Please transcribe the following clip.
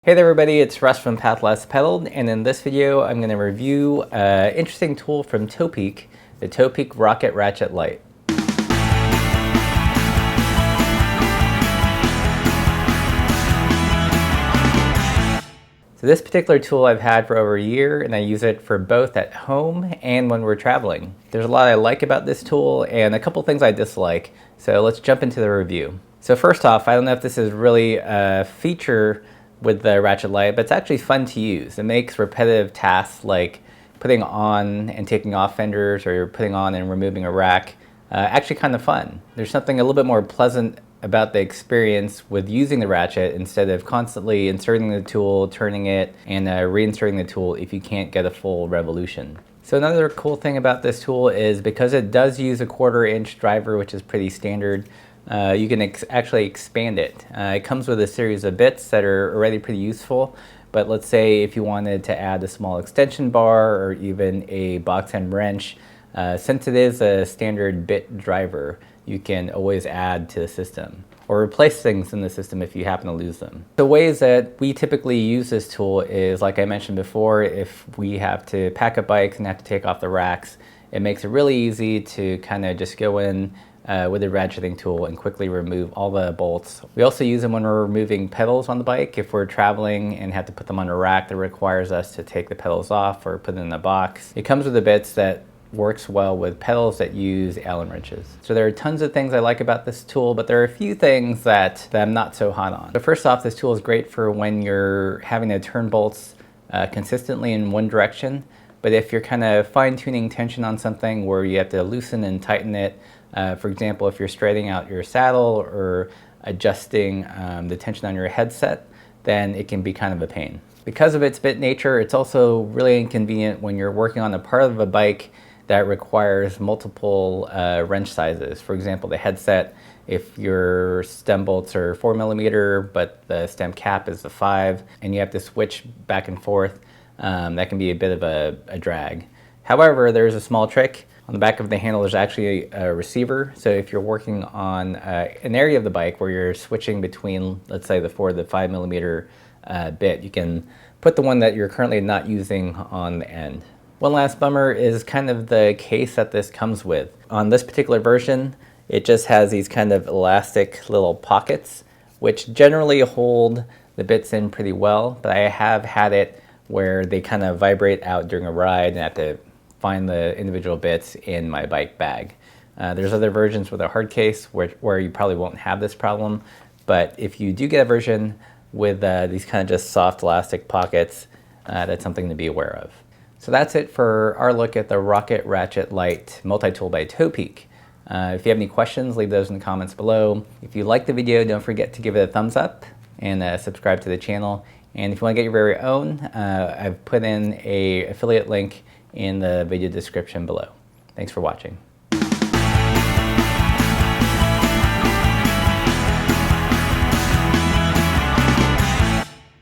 Hey there everybody, it's Russ from Path Less Pedaled, and in this video I'm going to review an interesting tool from Topeak, the Topeak Rocket Ratchet Lite. So this particular tool I've had for over a year, and I use it for both at home and when we're traveling. There's a lot I like about this tool and a couple things I dislike, so let's jump into the review. So first off, I don't know if this is really a feature with the Ratchet Lite, but it's actually fun to use. It makes repetitive tasks like putting on and taking off fenders or putting on and removing a rack actually kind of fun. There's something a little bit more pleasant about the experience with using the Ratchet instead of constantly inserting the tool, turning it, and reinserting the tool if you can't get a full revolution. So another cool thing about this tool is because it does use a 1/4-inch driver, which is pretty standard, you can actually expand it. It comes with a series of bits that are already pretty useful, but let's say if you wanted to add a small extension bar or even a box end wrench, since it is a standard bit driver, you can always add to the system or replace things in the system if you happen to lose them. The ways that we typically use this tool is, like I mentioned before, if we have to pack up bikes and have to take off the racks, it makes it really easy to kind of just go in with a ratcheting tool and quickly remove all the bolts. We also use them when we're removing pedals on the bike. If we're traveling and have to put them on a rack that requires us to take the pedals off or put it in a box. It comes with the bits that works well with pedals that use Allen wrenches. So there are tons of things I like about this tool, but there are a few things that I'm not so hot on. So first off, this tool is great for when you're having to turn bolts consistently in one direction. But if you're kind of fine-tuning tension on something where you have to loosen and tighten it, for example, if you're straightening out your saddle or adjusting the tension on your headset, then it can be kind of a pain. Because of its bit nature, it's also really inconvenient when you're working on a part of a bike that requires multiple wrench sizes. For example, the headset, if your stem bolts are 4mm, but the stem cap is a 5, and you have to switch back and forth, that can be a bit of a drag. However, there's a small trick. On the back of the handle, there's actually a receiver. So if you're working on an area of the bike where you're switching between, let's say, the 4 to the 5mm bit, you can put the one that you're currently not using on the end. One last bummer is kind of the case that this comes with. On this particular version, it just has these kind of elastic little pockets, which generally hold the bits in pretty well, but I have had it where they kind of vibrate out during a ride and I have to find the individual bits in my bike bag. There's other versions with a hard case where you probably won't have this problem, but if you do get a version with these kind of just soft elastic pockets, that's something to be aware of. So that's it for our look at the Rocket Ratchet Lite multi-tool by Topeak. If you have any questions, leave those in the comments below. If you liked the video, don't forget to give it a thumbs up and subscribe to the channel. And if you want to get your very own, I've put in an affiliate link in the video description below. Thanks for watching.